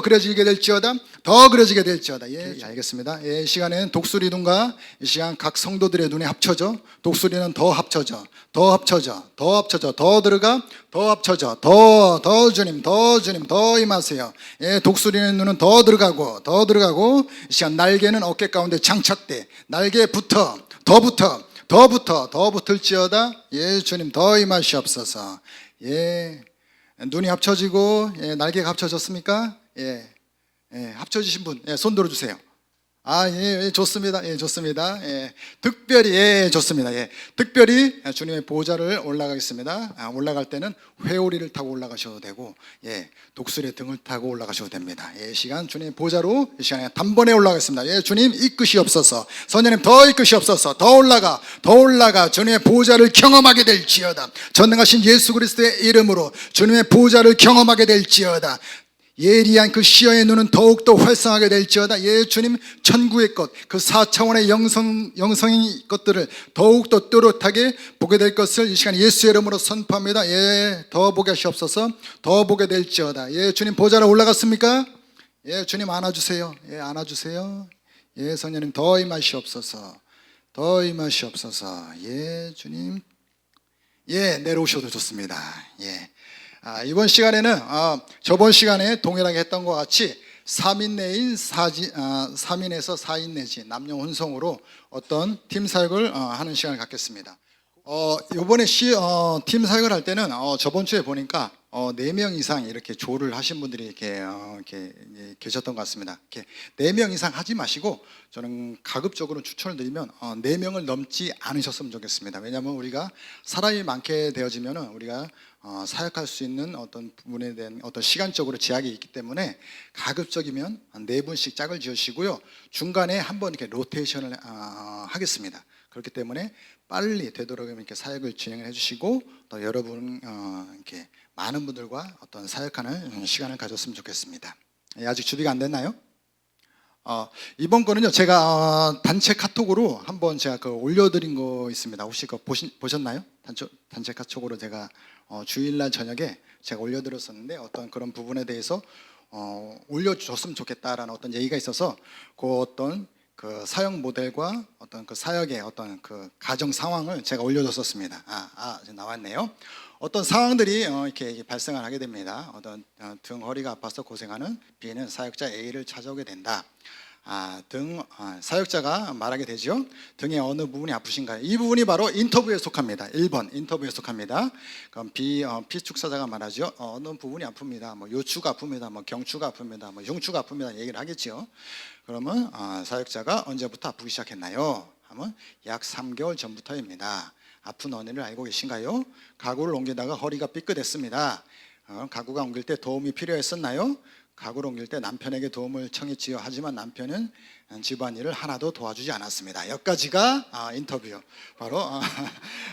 그려지게 될지어다. 더 그려지게 될지어다. 예, 알겠습니다. 예, 이 시간에는 독수리 눈과 이 시간 각 성도들의 눈이 합쳐져. 독수리는 더 합쳐져, 더 들어가, 더 합쳐져, 더 주님, 더 임하세요. 예, 독수리는 눈은 더 들어가고, 이 시간 날개는 어깨 가운데 장착돼. 날개에 더 붙을지어다. 예, 주님 더 임하시옵소서. 예, 눈이 합쳐지고, 예, 날개가 합쳐졌습니까? 예. 합쳐지신 분, 손 들어주세요. 좋습니다. 좋습니다. 특별히, 좋습니다. 특별히 주님의 보좌를 올라가겠습니다. 올라갈 때는 회오리를 타고 올라가셔도 되고, 독수리의 등을 타고 올라가셔도 됩니다. 시간 주님의 보좌로 이 시간에 단번에 올라가겠습니다. 주님 이끄시옵소서. 선생님 더 이끄시옵소서. 더 올라가 주님의 보좌를 경험하게 될지어다. 전능하신 예수 그리스도의 이름으로 주님의 보좌를 경험하게 될지어다. 예리한 그 시야의 눈은 더욱더 활성하게 될지어다. 예, 주님 천국의 것, 그 4차원의 영성의 것들을 더욱더 또렷하게 보게 될 것을 이 시간 예수의 이름으로 선포합니다. 예, 더 보게 하시옵소서. 더 보게 될지어다. 예, 주님 보좌로 올라갔습니까? 예, 주님 안아주세요. 예, 안아주세요. 예, 성령님 더 임하시옵소서. 예, 주님. 예, 내려오셔도 좋습니다. 예. 이번 시간에는 저번 시간에 동일하게 했던 것 같이 3인 내인 3인에서 4인 내지 남녀 혼성으로 어떤 팀 사역을 하는 시간을 갖겠습니다. 이번에 팀 사역을 할 때는 저번 주에 보니까 4명 이상 이렇게 조를 하신 분들이 이렇게 계셨던 것 같습니다. 이렇게 4명 이상 하지 마시고 저는 가급적으로 추천을 드리면 4명을 넘지 않으셨으면 좋겠습니다. 왜냐하면 우리가 사람이 많게 되어지면 우리가 사역할 수 있는 어떤 부분에 대한 어떤 시간적으로 제약이 있기 때문에 가급적이면 4분씩 짝을 지으시고요. 중간에 한번 이렇게 로테이션을 하겠습니다. 그렇기 때문에 빨리 되도록이면 이렇게 사역을 진행을 해주시고 또 여러분 이렇게 많은 분들과 어떤 사역하는 시간을 가졌으면 좋겠습니다. 아직 준비가 안 됐나요? 이번 거는요 제가 단체 카톡으로 한번 제가 올려드린 거 있습니다. 혹시 그거 보셨나요? 단체 카톡으로 제가 주일날 저녁에 제가 올려드렸었는데 어떤 그런 부분에 대해서 올려줬으면 좋겠다라는 어떤 얘기가 있어서 그 어떤 그 사역 모델과 어떤 그 사역의 어떤 그 가정 상황을 제가 올려줬었습니다. 지금 나왔네요. 어떤 상황들이 이렇게 발생을 하게 됩니다. 어떤 등 허리가 아파서 고생하는 B는 사역자 A를 찾아오게 된다. 사역자가 말하게 되죠. 등의 어느 부분이 아프신가요? 이 부분이 바로 인터뷰에 속합니다. 1번 인터뷰에 속합니다. 그럼 B 축사자가 말하죠. 어느 부분이 아픕니다. 뭐 요추가 아픕니다. 뭐 경추가 아픕니다. 뭐 흉추가 아픕니다. 얘기를 하겠죠. 그러면 사역자가 언제부터 아프기 시작했나요? 하면 약 3개월 전부터입니다. 아픈 원인을 알고 계신가요? 가구를 옮기다가 허리가 삐끗했습니다. 가구가 옮길 때 도움이 필요했었나요? 가구를 옮길 때 남편에게 도움을 청했지요. 하지만 남편은 집안일을 하나도 도와주지 않았습니다. 여기까지가 인터뷰 바로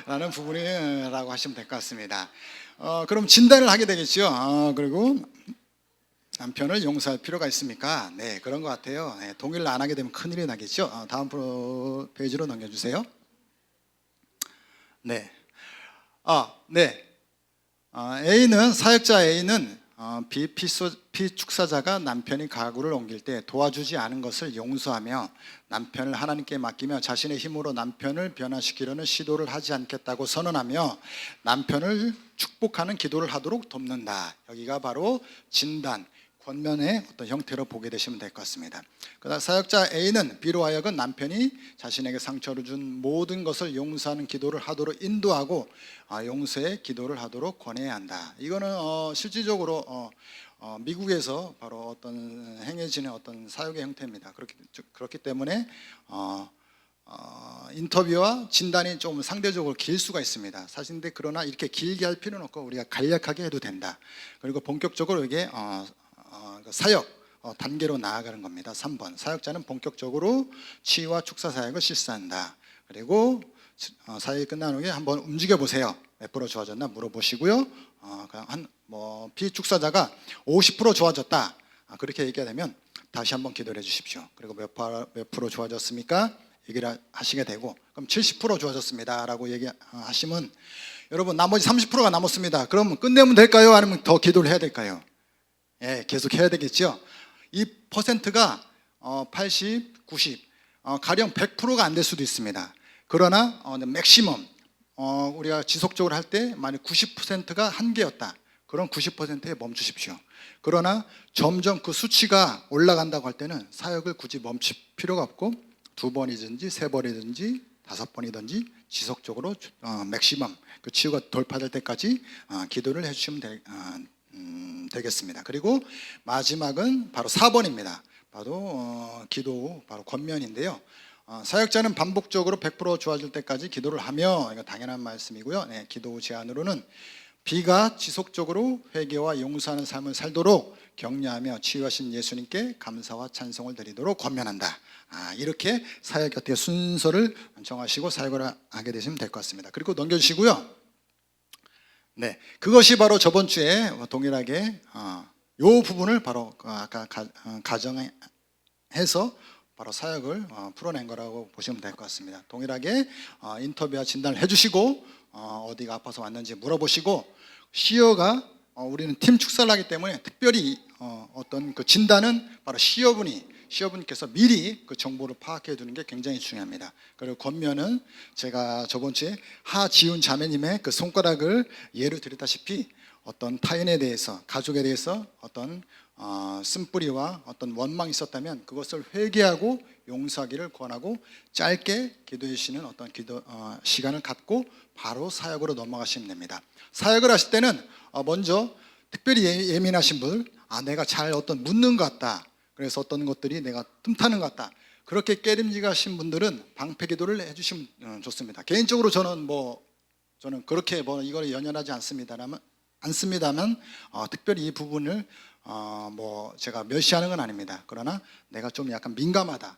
라는 부분이라고 하시면 될 것 같습니다. 그럼 진단을 하게 되겠죠. 그리고 남편을 용서할 필요가 있습니까? 네, 그런 것 같아요. 네, 동의를 안 하게 되면 큰일이 나겠죠. 다음 페이지로 넘겨주세요. 네, A는 사역자 A는 B 축사자가 남편이 가구를 옮길 때 도와주지 않은 것을 용서하며 남편을 하나님께 맡기며 자신의 힘으로 남편을 변화시키려는 시도를 하지 않겠다고 선언하며 남편을 축복하는 기도를 하도록 돕는다. 여기가 바로 진단, 권면의 어떤 형태로 보게 되시면 될 것 같습니다. 그다음 사역자 A는 B로 하여금 남편이 자신에게 상처를 준 모든 것을 용서하는 기도를 하도록 인도하고 용서의 기도를 하도록 권해야 한다. 이거는 실질적으로 미국에서 바로 어떤 행해지는 어떤 사역의 형태입니다. 그렇기 때문에 인터뷰와 진단이 좀 상대적으로 길 수가 있습니다. 사실인데 그러나 이렇게 길게 할 필요는 없고 우리가 간략하게 해도 된다. 그리고 본격적으로 이게 사역 단계로 나아가는 겁니다. 3번 사역자는 본격적으로 치유와 축사 사역을 실시한다. 그리고 사역이 끝난 후에 한번 움직여 보세요. 몇 프로 좋아졌나 물어보시고요. B 축사자가 50% 좋아졌다. 그렇게 얘기하면 다시 한번 기도를 해주십시오. 그리고 몇 프로 좋아졌습니까? 얘기를 하시게 되고 그럼 70% 좋아졌습니다라고 얘기하시면 여러분 나머지 30%가 남았습니다. 그럼 끝내면 될까요? 아니면 더 기도를 해야 될까요? 예, 계속 해야 되겠죠. 이 퍼센트가 80, 90, 가령 100%가 안 될 수도 있습니다. 그러나 맥시멈 우리가 지속적으로 할 때 만약 90%가 한계였다. 그럼 90%에 멈추십시오. 그러나 점점 그 수치가 올라간다고 할 때는 사역을 굳이 멈출 필요가 없고 2번이든지 3번이든지 5번이든지 지속적으로 맥시멈 그 치유가 돌파될 때까지 기도를 해주시면 되겠습니다. 그리고 마지막은 바로 4번입니다. 바로 기도, 바로 권면인데요. 사역자는 반복적으로 100% 좋아질 때까지 기도를 하며 이거 당연한 말씀이고요. 네, 기도 제안으로는 B가 지속적으로 회개와 용서하는 삶을 살도록 격려하며 치유하신 예수님께 감사와 찬송을 드리도록 권면한다. 이렇게 사역 곁에 순서를 정하시고 사역을 하게 되시면 될 것 같습니다. 그리고 넘겨주시고요. 네, 그것이 바로 저번 주에 동일하게 이 부분을 바로 아까 가정해서 바로 사역을 풀어낸 거라고 보시면 될 것 같습니다. 동일하게 인터뷰와 진단을 해주시고 어디가 아파서 왔는지 물어보시고 시어가 우리는 팀 축사를 하기 때문에 특별히 어떤 그 진단은 바로 시어분께서 미리 그 정보를 파악해 두는 게 굉장히 중요합니다. 그리고 권면은 제가 저번 주에 하지훈 자매님의 그 손가락을 예를 들었다시피 어떤 타인에 대해서 가족에 대해서 어떤 쓴뿌리와 어떤 원망이 있었다면 그것을 회개하고 용서하기를 권하고 짧게 기도해 주시는 어떤 기도 시간을 갖고 바로 사역으로 넘어가시면 됩니다. 사역을 하실 때는 먼저 특별히 예민하신 분, 내가 잘 어떤 묻는 것 같다. 그래서 어떤 것들이 내가 틈타는 것 같다. 그렇게 깨림직하신 분들은 방패기도를 해주시면 좋습니다. 개인적으로 저는 그렇게 이걸 연연하지 않습니다만 특별히 이 부분을 제가 멸시하는 건 아닙니다. 그러나 내가 좀 약간 민감하다.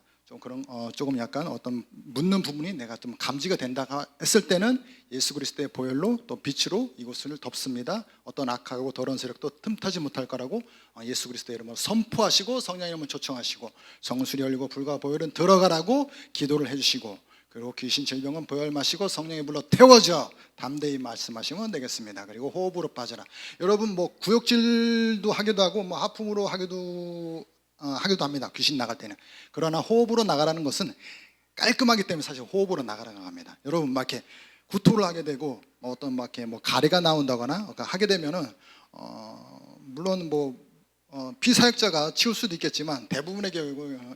조금 약간 어떤 묻는 부분이 내가 좀 감지가 된다 했을 때는 예수 그리스도의 보혈로 또 빛으로 이곳을 덮습니다. 어떤 악하고 더러운 세력도 틈타지 못할 거라고 예수 그리스도의 이름으로 선포하시고 성령의 이름을 초청하시고 정수리 열리고 불과 보혈은 들어가라고 기도를 해주시고 그리고 귀신 질병은 보혈 마시고 성령의 불로 태워져 담대히 말씀하시면 되겠습니다. 그리고 호흡으로 빠져라. 여러분 구역질도 하기도 하고 하품으로 하기도 합니다. 귀신 나갈 때는. 그러나 호흡으로 나가라는 것은 깔끔하기 때문에 사실 호흡으로 나가라고 합니다. 여러분 이렇게 구토를 하게 되고 뭐 어떤 막 이렇게 뭐 가래가 나온다거나 하게 되면은 물론 뭐 피사역자가 치울 수도 있겠지만 대부분의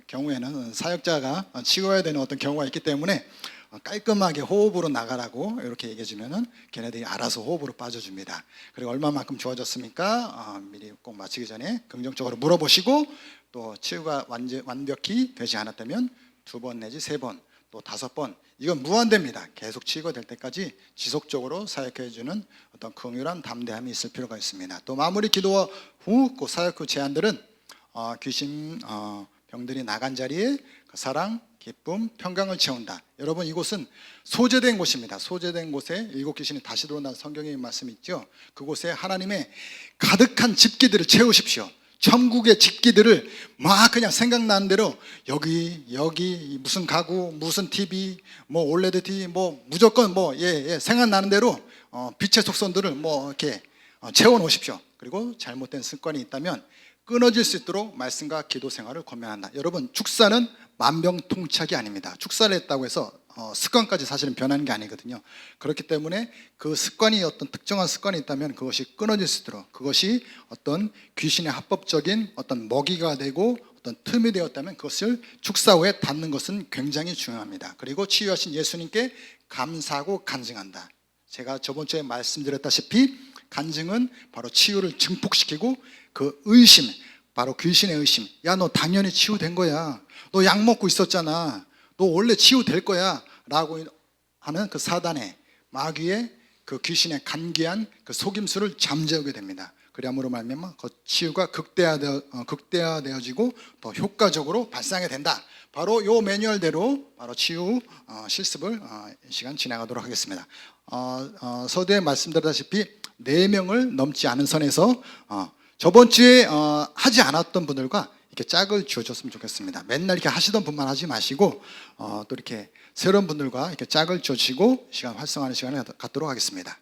경우에는 사역자가 치워야 되는 어떤 경우가 있기 때문에 깔끔하게 호흡으로 나가라고 이렇게 얘기해 주면은 걔네들이 알아서 호흡으로 빠져줍니다. 그리고 얼마만큼 좋아졌습니까? 미리 꼭 마치기 전에 긍정적으로 물어보시고, 또 치유가 완벽히 되지 않았다면 2번 내지 3번 또 5번, 이건 무한대입니다. 계속 치유가 될 때까지 지속적으로 사역해 주는 어떤 긍휼한 담대함이 있을 필요가 있습니다. 또 마무리 기도 후 그 사역 후 제안들은 귀신 병들이 나간 자리에 그 사랑, 기쁨, 평강을 채운다. 여러분, 이곳은 소재된 곳입니다. 소재된 곳에 7귀신이 다시 들어온다는 성경의 말씀이 있죠. 그곳에 하나님의 가득한 집기들을 채우십시오. 천국의 집기들을 막 그냥 생각나는 대로 여기 무슨 가구, 무슨 TV, 뭐 올레드 TV, 뭐 무조건 생각나는 대로 빛의 속선들을 뭐 이렇게 채워 놓으십시오. 그리고 잘못된 습관이 있다면 끊어질 수 있도록 말씀과 기도 생활을 권면한다. 여러분, 축사는 만병통치약이 아닙니다. 축사를 했다고 해서 습관까지 사실은 변하는 게 아니거든요. 그렇기 때문에 그 습관이 어떤 특정한 습관이 있다면 그것이 끊어질 수 있도록, 그것이 어떤 귀신의 합법적인 어떤 먹이가 되고 어떤 틈이 되었다면 그것을 축사 후에 닫는 것은 굉장히 중요합니다. 그리고 치유하신 예수님께 감사하고 간증한다. 제가 저번 주에 말씀드렸다시피 간증은 바로 치유를 증폭시키고, 그 의심, 바로 귀신의 의심, 야 너 당연히 치유된 거야, 너 약 먹고 있었잖아, 너 원래 치유될 거야 라고 하는 그 사단의, 마귀의 그 귀신의 간계한 그 속임수를 잠재우게 됩니다. 그리함으로 말미암아 그 치유가 극대화되어지고 더 효과적으로 발생하게 된다. 바로 요 매뉴얼대로 바로 치유 실습을 이 시간 진행하도록 하겠습니다. 서두에 말씀드렸다시피 4명을 넘지 않은 선에서 저번 주에 하지 않았던 분들과 이렇게 짝을 지어줬으면 좋겠습니다. 맨날 이렇게 하시던 분만 하지 마시고 또 이렇게 새로운 분들과 이렇게 짝을 지어주시고 시간 활성화하는 시간을 갖도록 하겠습니다.